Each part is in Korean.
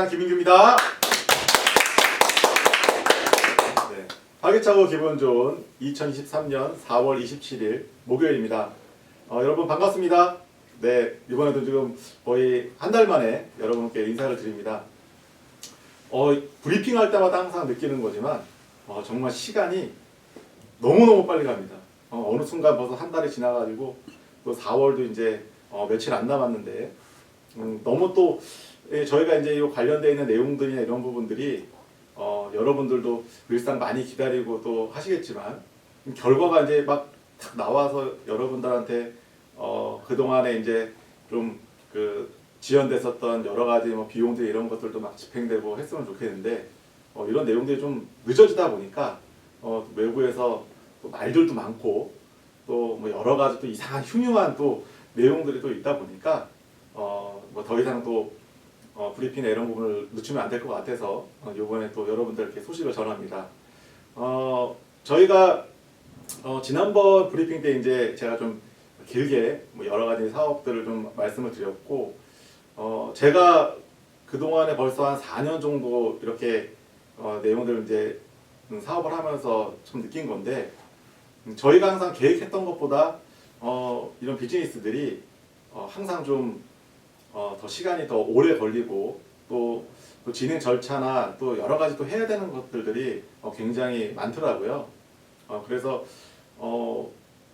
사장 김민규입니다. 네, 활기차고 기분 좋은 2023년 4월 27일 목요일입니다. 여러분 반갑습니다. 네, 이번에도 지금 거의 한 달 만에 여러분께 인사를 드립니다. 브리핑할 때마다 항상 느끼는 거지만 정말 시간이 너무너무 빨리 갑니다. 어느 순간 벌써 한 달이 지나가지고 또 4월도 이제 며칠 안 남았는데 너무 또 저희가 이제 이 관련되어 있는 내용들이나 이런 부분들이 여러분들도 일상 많이 기다리고 또 하시겠지만 결과가 이제 막 탁 나와서 여러분들한테 그동안에 이제 좀 그 지연됐었던 여러 가지 뭐 비용들 이런 것들도 막 집행되고 했으면 좋겠는데 이런 내용들이 좀 늦어지다 보니까 외부에서 또 말들도 많고 또 뭐 여러 가지 또 이상한 흉흉한 또 내용들이 또 있다 보니까 뭐 더 이상 또 브리핑이나 이런 부분을 늦추면 안 될 것 같아서 이번에 또 여러분들께 소식을 전합니다. 저희가 지난번 브리핑 때 이제 제가 좀 길게 뭐 여러 가지 사업들을 좀 말씀을 드렸고 제가 그동안에 벌써 한 4년 정도 이렇게 내용들을 이제 사업을 하면서 좀 느낀 건데 저희가 항상 계획했던 것보다 이런 비즈니스들이 항상 좀 더 시간이 더 오래 걸리고 또 진행 절차나 또 여러 가지 또 해야 되는 것들이 굉장히 많더라고요. 그래서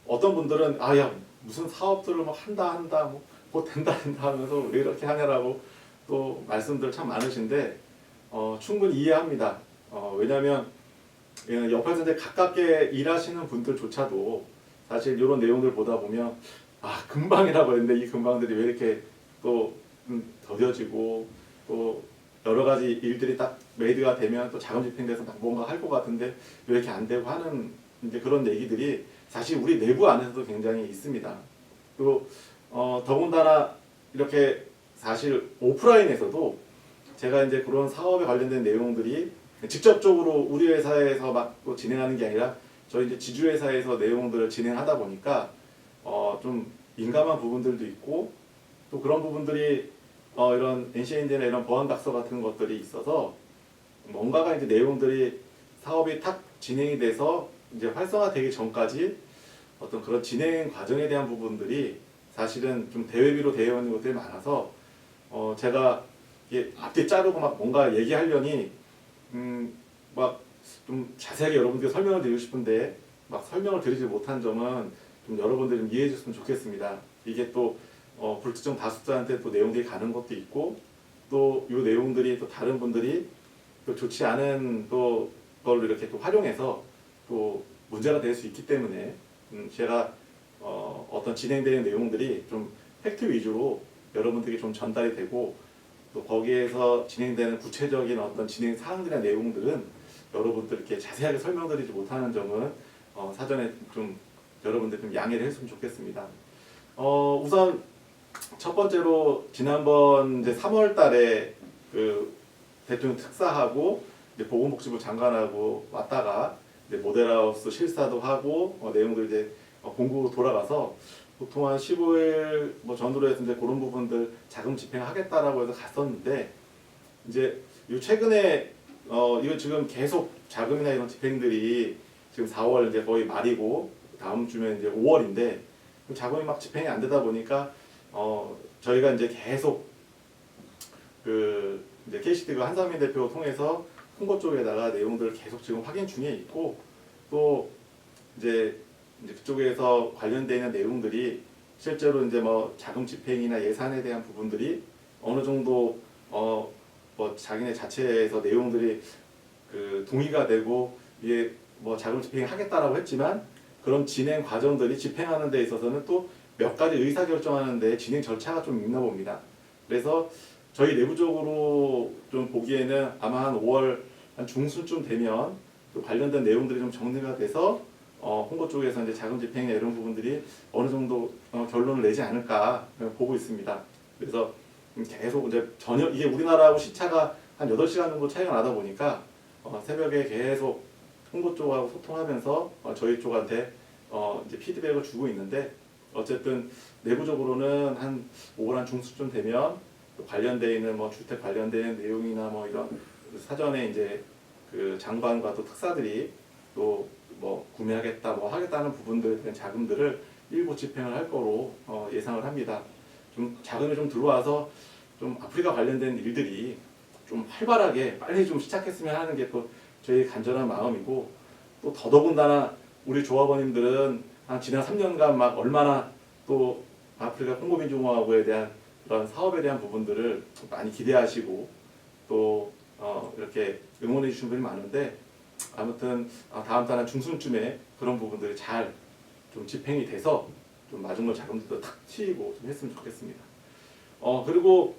어떤 분들은 야 무슨 사업들을 막 한다 뭐 된다 하면서 왜 이렇게 하냐라고 또 말씀들 참 많으신데 충분히 이해합니다. 왜냐하면 옆에서 이제 가깝게 일하시는 분들조차도 사실 이런 내용들 보다 보면 금방이라고 했는데 이 금방들이 왜 이렇게 또 더뎌지고 또 여러 가지 일들이 딱 메이드가 되면 또 자금 집행돼서 막 뭔가 할 것 같은데 왜 이렇게 안 되고 하는 이제 그런 얘기들이 사실 우리 내부 안에서도 굉장히 있습니다. 그리고 더군다나 이렇게 사실 오프라인에서도 제가 이제 그런 사업에 관련된 내용들이 직접적으로 우리 회사에서 막 또 진행하는 게 아니라 저희 이제 지주회사에서 내용들을 진행하다 보니까 좀 민감한 부분들도 있고 또 그런 부분들이 이런 NCND나 이런 보안각서 같은 것들이 있어서 뭔가가 이제 내용들이 사업이 탁 진행이 돼서 이제 활성화되기 전까지 어떤 그런 진행 과정에 대한 부분들이 사실은 좀 대외비로 되어 있는 것들이 많아서 제가 이게 앞뒤 자르고 막 뭔가 얘기하려니 막 좀 자세하게 여러분들께 설명을 드리고 싶은데 막 설명을 드리지 못한 점은 좀 여러분들이 좀 이해해 주셨으면 좋겠습니다. 이게 또 불특정 다수자한테 또 내용들이 가는 것도 있고 또 이 내용들이 또 다른 분들이 또 좋지 않은 또 걸로 이렇게 또 활용해서 또 문제가 될 수 있기 때문에 제가 어떤 진행되는 내용들이 좀 팩트 위주로 여러분들에게 좀 전달이 되고 또 거기에서 진행되는 구체적인 어떤 진행 사항들이나 내용들은 여러분들께 자세하게 설명드리지 못하는 점은 사전에 좀 여러분들 좀 양해를 했으면 좋겠습니다. 우선 첫 번째로 지난번 이제 3월 달에 그 대통령 특사하고 이제 보건복지부 장관하고 왔다가 이제 모델하우스 실사도 하고 내용들 이제 공국으로 돌아가서 보통 한 15일 뭐 전후로 해서 이제 그런 부분들 자금 집행하겠다라고 해서 갔었는데 이제 요 최근에 이거 지금 계속 자금이나 이런 집행들이 지금 4월 이제 거의 말이고 다음 주면 이제 5월인데 자금이 막 집행이 안 되다 보니까 저희가 이제 계속 그 이제 KCD가 한상민 대표 통해서 홍보 쪽에다가 내용들을 계속 지금 확인 중에 있고 또 이제 그쪽에서 관련되어 있는 내용들이 실제로 이제 뭐 자금 집행이나 예산에 대한 부분들이 어느 정도 뭐 자기네 자체에서 내용들이 그 동의가 되고 이게 뭐 자금 집행을 하겠다라고 했지만 그런 진행 과정들이 집행하는 데 있어서는 또 몇 가지 의사결정하는 데 진행 절차가 좀 있나 봅니다. 그래서 저희 내부적으로 좀 보기에는 아마 한 5월 한 중순쯤 되면 또 관련된 내용들이 좀 정리가 돼서 홍보 쪽에서 이제 자금 집행이나 이런 부분들이 어느 정도 결론을 내지 않을까 보고 있습니다. 그래서 계속 이제 저녁 이게 우리나라하고 시차가 한 8시간 정도 차이가 나다 보니까 새벽에 계속 홍보 쪽하고 소통하면서 저희 쪽한테 이제 피드백을 주고 있는데 어쨌든 내부적으로는 한 5월 한 중순쯤 되면 또 관련돼 있는 뭐 주택 관련된 내용이나 뭐 이런 사전에 이제 그 장관과 또 특사들이 또 뭐 구매하겠다 뭐 하겠다는 부분들에 대한 자금들을 일부 집행을 할 거로 예상을 합니다. 좀 자금이 좀 들어와서 좀 아프리카 관련된 일들이 좀 활발하게 빨리 좀 시작했으면 하는 게 또 저희 간절한 마음이고, 또 더더군다나 우리 조합원님들은 한 지난 3년간 막 얼마나 또 아프리카 콩고민주공화국에 대한 그런 사업에 대한 부분들을 많이 기대하시고 또 이렇게 응원해 주신 분이 많은데, 아무튼 다음 달 한 중순쯤에 그런 부분들이 잘 좀 집행이 돼서 좀 마중물 자금들도 탁 튀고 좀 했으면 좋겠습니다. 그리고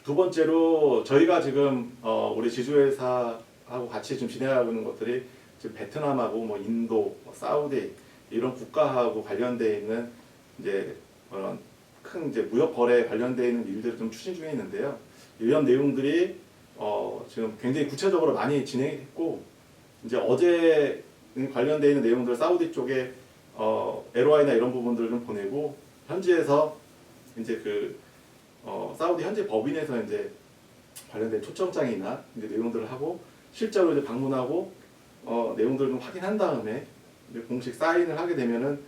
두 번째로 저희가 지금 우리 지주회사하고 같이 좀 진행하고 있는 것들이 지금 베트남하고 뭐 인도, 뭐 사우디 이런 국가하고 관련되어 있는 이제 그런 큰 이제 무역 거래 관련되어 있는 일들을 좀 추진 중에 있는데요. 이런 내용들이 지금 굉장히 구체적으로 많이 진행이 됐고, 이제 어제 관련되어 있는 내용들 사우디 쪽에 LOI나 이런 부분들을 좀 보내고, 현지에서 이제 그 사우디 현지 법인에서 이제 관련된 초청장이나 이제 내용들을 하고 실제로 이제 방문하고 내용들을 좀 확인한 다음에 이제 공식 사인을 하게 되면은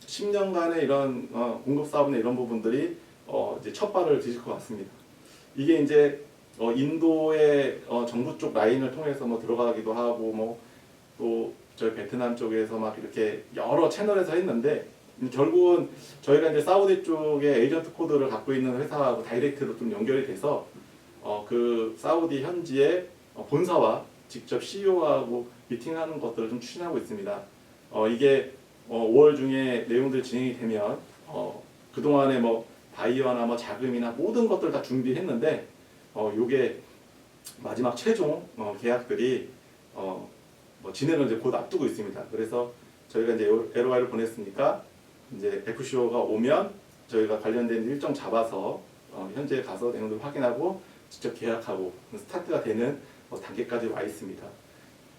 10년간의 이런 공급 사업이나 이런 부분들이 이제 첫 발을 디딜 것 같습니다. 이게 이제 인도의 정부 쪽 라인을 통해서 뭐 들어가기도 하고 뭐 또 저희 베트남 쪽에서 막 이렇게 여러 채널에서 했는데, 결국은 저희가 이제 사우디 쪽에 에이전트 코드를 갖고 있는 회사하고 다이렉트로 좀 연결이 돼서 그 사우디 현지의 본사와 직접 CEO하고 미팅하는 것들을 좀 추진하고 있습니다. 이게 5월 중에 내용들이 진행이 되면 그동안에 뭐 바이어나 뭐 자금이나 모든 것들 다 준비했는데 요게 마지막 최종 계약들이 뭐 진행을 이제 곧 앞두고 있습니다. 그래서 저희가 이제 LOI를 보냈으니까 이제 FCO가 오면 저희가 관련된 일정 잡아서 현지에 가서 내용들을 확인하고 직접 계약하고 스타트가 되는 단계까지 와 있습니다.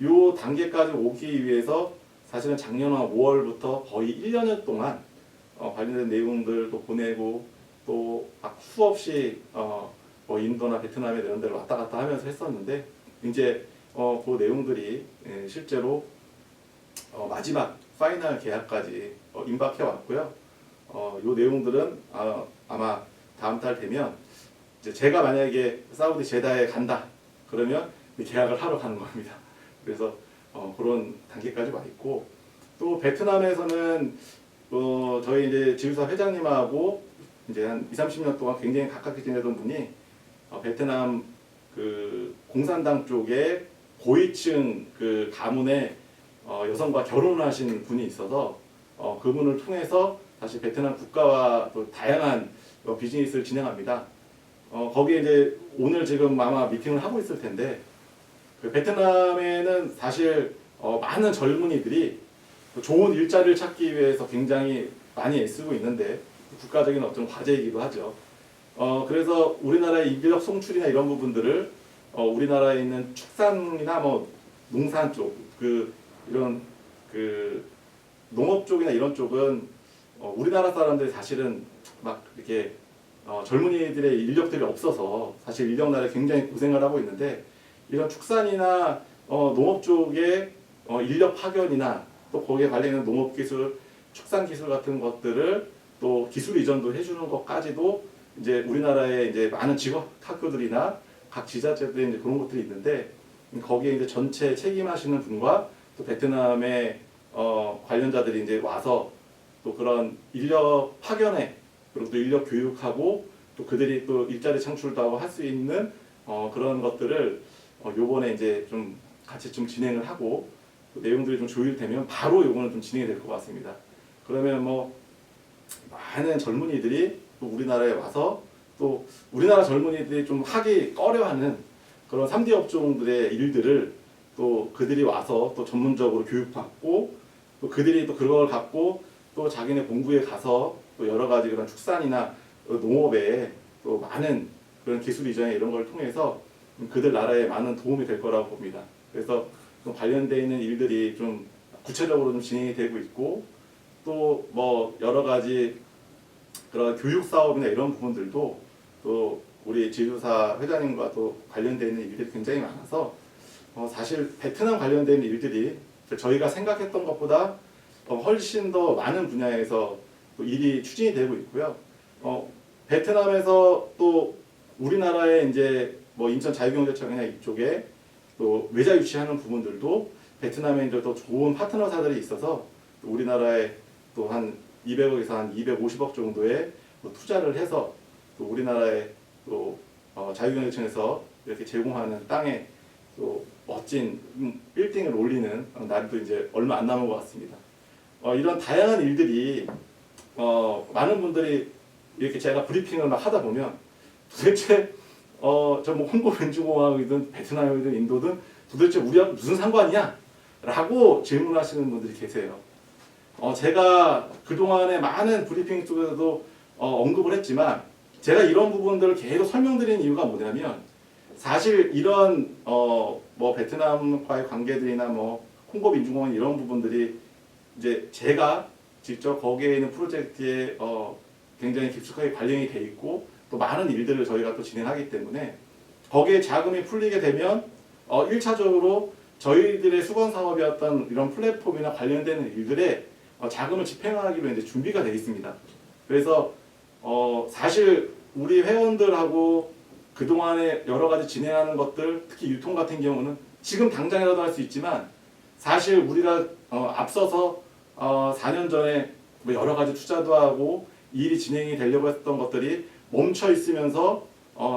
이 단계까지 오기 위해서 사실은 작년 5월부터 거의 1년여 동안 관련된 내용들도 보내고 또 막 수없이 뭐 인도나 베트남에 이런 데를 왔다 갔다 하면서 했었는데, 이제 그 내용들이 실제로 마지막 파이널 계약까지 임박해 왔고요. 이 내용들은 아마 다음 달 되면 이제 제가 만약에 사우디 제다에 간다 그러면 계약을 하러 가는 겁니다. 그래서 그런 단계까지 와 있고, 또 베트남에서는 저희 이제 지주사 회장님하고 이제 한 20-30년 동안 굉장히 가깝게 지내던 분이 베트남 그 공산당 쪽에 고위층 그 가문의 여성과 결혼하신 분이 있어서 그분을 통해서 다시 베트남 국가와 또 다양한 비즈니스를 진행합니다. 거기에 이제 오늘 지금 아마 미팅을 하고 있을 텐데, 그 베트남에는 사실 많은 젊은이들이 좋은 일자리를 찾기 위해서 굉장히 많이 애쓰고 있는데 국가적인 어떤 과제이기도 하죠. 그래서 우리나라의 인력 송출이나 이런 부분들을 우리나라에 있는 축산이나 뭐 농산 쪽, 이런 농업 쪽이나 이런 쪽은 우리나라 사람들이 사실은 막 이렇게 젊은이들의 인력들이 없어서 사실 인력 나라에 굉장히 고생을 하고 있는데, 이런 축산이나 농업 쪽의 인력 파견이나 또 거기에 관련된 농업 기술, 축산 기술 같은 것들을 또 기술 이전도 해주는 것까지도 이제 우리나라의 이제 많은 직업 학교들이나 각 지자체들이 이제 그런 것들이 있는데, 거기에 이제 전체 책임하시는 분과 또 베트남의 관련자들이 이제 와서 또 그런 인력 파견에 그리고 또 인력 교육하고 또 그들이 또 일자리 창출도 하고 할 수 있는 그런 것들을 요번에 이제 좀 같이 좀 진행을 하고 또 내용들이 좀 조율되면 바로 요거는 좀 진행이 될 것 같습니다. 그러면 뭐 많은 젊은이들이 또 우리나라에 와서 또 우리나라 젊은이들이 좀 하기 꺼려하는 그런 3D 업종들의 일들을 또 그들이 와서 또 전문적으로 교육받고 또 그들이 또 그걸 갖고 또 자기네 본부에 가서 또 여러 가지 그런 축산이나 농업에 또 많은 그런 기술 이전에 이런 걸 통해서 그들 나라에 많은 도움이 될 거라고 봅니다. 그래서 좀 관련되어 있는 일들이 좀 구체적으로 좀 진행이 되고 있고, 또 뭐 여러 가지 그런 교육 사업이나 이런 부분들도 또 우리 지주사 회장님과 또 관련되어 있는 일들이 굉장히 많아서 사실 베트남 관련된 일들이 저희가 생각했던 것보다 훨씬 더 많은 분야에서 또 일이 추진이 되고 있고요. 베트남에서 또 우리나라의 이제 뭐 인천 자유경제청이나 이쪽에 또 외자 유치하는 부분들도 베트남에 이제 더 좋은 파트너사들이 있어서 또 우리나라에 또 한 200억에서 한 250억 정도의 투자를 해서 또 우리나라의 또 자유경제청에서 이렇게 제공하는 땅에 또 멋진 빌딩을 올리는 날도 이제 얼마 안 남은 것 같습니다. 이런 다양한 일들이 많은 분들이 이렇게 제가 브리핑을 막 하다 보면 도대체 저 뭐 홍콩 민주공화국이든 베트남이든 인도든 도대체 우리하고 무슨 상관이야? 라고 질문하시는 분들이 계세요. 제가 그동안에 많은 브리핑 속에서도 언급을 했지만 제가 이런 부분들을 계속 설명드리는 이유가 뭐냐면 사실 이런 뭐 베트남과의 관계들이나 뭐 콩고 민주공화국 이런 부분들이 이제 제가 직접 거기에 있는 프로젝트에 굉장히 깊숙하게 관련이 돼 있고 또 많은 일들을 저희가 또 진행하기 때문에 거기에 자금이 풀리게 되면 1차적으로 저희들의 수건 사업이었던 이런 플랫폼이나 관련되는 일들에 자금을 집행하기로 이제 준비가 되어 있습니다. 그래서 사실 우리 회원들하고 그동안에 여러 가지 진행하는 것들, 특히 유통 같은 경우는 지금 당장이라도 할 수 있지만 사실 우리가 앞서서 4년 전에 뭐 여러 가지 투자도 하고 일이 진행이 되려고 했던 것들이 멈춰 있으면서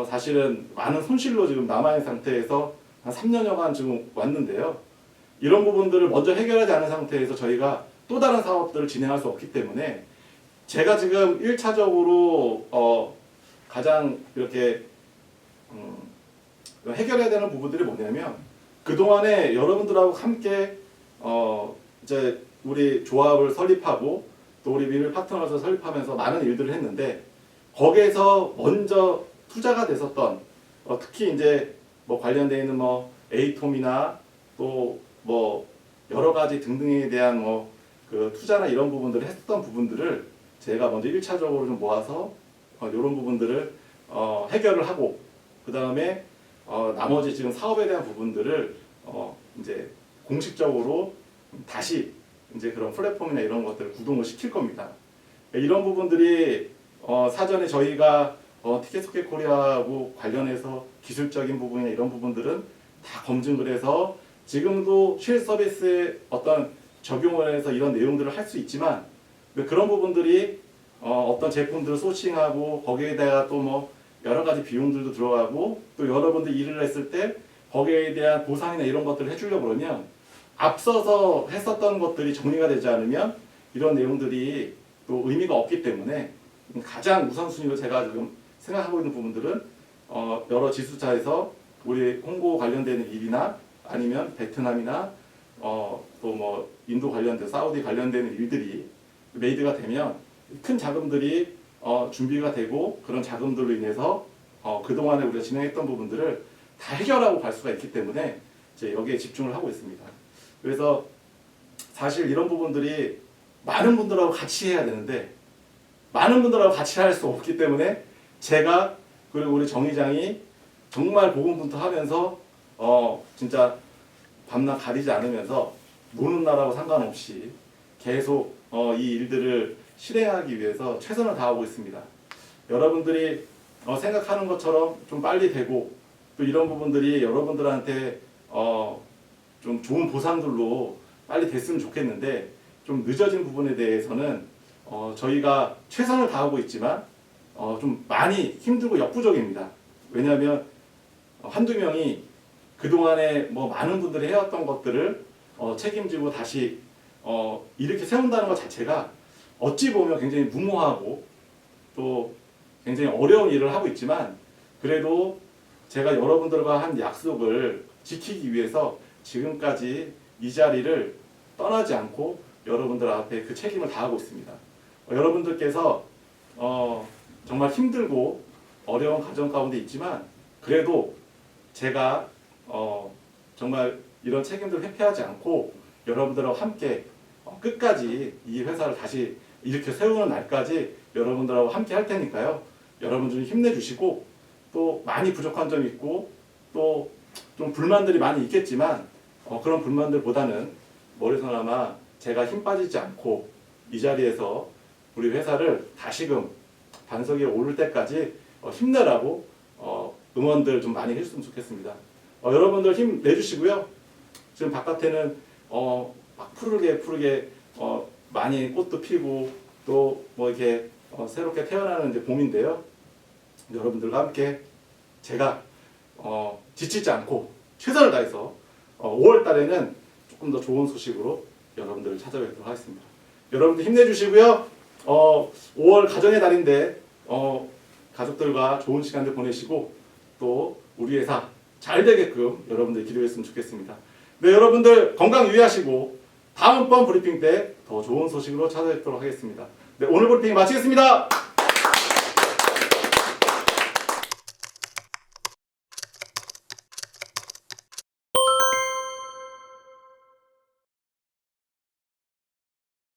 사실은 많은 손실로 지금 남아있는 상태에서 한 3년여간 지금 왔는데요. 이런 부분들을 먼저 해결하지 않은 상태에서 저희가 또 다른 사업들을 진행할 수 없기 때문에 제가 지금 1차적으로 가장 이렇게 해결해야 되는 부분들이 뭐냐면 그동안에 여러분들하고 함께 이제 우리 조합을 설립하고 또 우리 미를 파트너를 설립하면서 많은 일들을 했는데 거기에서 먼저 투자가 됐었던 특히 이제 뭐 관련되어 있는 뭐 에이톰이나 또 뭐 여러 가지 등등에 대한 뭐 그 투자나 이런 부분들을 했었던 부분들을 제가 먼저 1차적으로 좀 모아서 이런 부분들을 해결을 하고 그 다음에 나머지 지금 사업에 대한 부분들을 이제 공식적으로 다시 이제 그런 플랫폼이나 이런 것들을 구동을 시킬 겁니다. 이런 부분들이 사전에 저희가 티켓스퀘 코리아하고 관련해서 기술적인 부분이나 이런 부분들은 다 검증을 해서 지금도 쉘 서비스에 어떤 적용을 해서 이런 내용들을 할 수 있지만 그런 부분들이 어떤 제품들을 소싱하고 거기에다가 또 뭐 여러 가지 비용들도 들어가고 또 여러분들 일을 했을 때 거기에 대한 보상이나 이런 것들을 해주려고 그러면 앞서서 했었던 것들이 정리가 되지 않으면 이런 내용들이 또 의미가 없기 때문에 가장 우선순위로 제가 지금 생각하고 있는 부분들은 여러 지수차에서 우리 홍보 관련되는 일이나 아니면 베트남이나 또 뭐 인도 관련된 사우디 관련되는 일들이 메이드가 되면 큰 자금들이 준비가 되고 그런 자금들로 인해서 그동안에 우리가 진행했던 부분들을 다 해결하고 갈 수가 있기 때문에 이제 여기에 집중을 하고 있습니다. 그래서 사실 이런 부분들이 많은 분들하고 같이 해야 되는데 많은 분들하고 같이 할 수 없기 때문에 제가 그리고 우리 정 의장이 정말 고군분투하면서 진짜 밤낮 가리지 않으면서 노는 날하고 상관없이 계속 이 일들을 실행하기 위해서 최선을 다하고 있습니다. 여러분들이 생각하는 것처럼 좀 빨리 되고 또 이런 부분들이 여러분들한테 좀 좋은 보상들로 빨리 됐으면 좋겠는데 좀 늦어진 부분에 대해서는 저희가 최선을 다하고 있지만 좀 많이 힘들고 역부족입니다. 왜냐하면 한두 명이 그동안에 뭐 많은 분들이 해왔던 것들을 책임지고 다시 이렇게 세운다는 것 자체가 어찌 보면 굉장히 무모하고 또 굉장히 어려운 일을 하고 있지만 그래도 제가 여러분들과 한 약속을 지키기 위해서 지금까지 이 자리를 떠나지 않고 여러분들 앞에 그 책임을 다하고 있습니다. 여러분들께서 정말 힘들고 어려운 과정 가운데 있지만 그래도 제가 정말 이런 책임들을 회피하지 않고 여러분들하고 함께 끝까지 이 회사를 다시 이렇게 세우는 날까지 여러분들하고 함께 할 테니까요. 여러분들이 힘내주시고 또 많이 부족한 점이 있고 또 좀 불만들이 많이 있겠지만 그런 불만들보다는 머리서나마 제가 힘 빠지지 않고 이 자리에서 우리 회사를 다시금 반석 위에 오를 때까지 힘내라고 응원들 좀 많이 해줬으면 좋겠습니다. 여러분들 힘 내주시고요. 지금 바깥에는 막 푸르게 많이 꽃도 피고 또 뭐 이렇게 새롭게 태어나는 이제 봄인데요. 여러분들과 함께 제가 지치지 않고 최선을 다해서 5월 달에는 조금 더 좋은 소식으로 여러분들을 찾아뵙도록 하겠습니다. 여러분들 힘내주시고요. 5월 가정의 달인데 가족들과 좋은 시간들 보내시고 또 우리 회사 잘 되게끔 여러분들 기도했으면 좋겠습니다. 네, 여러분들 건강 유의하시고 다음번 브리핑 때 더 좋은 소식으로 찾아뵙도록 하겠습니다. 네, 오늘 브리핑 마치겠습니다.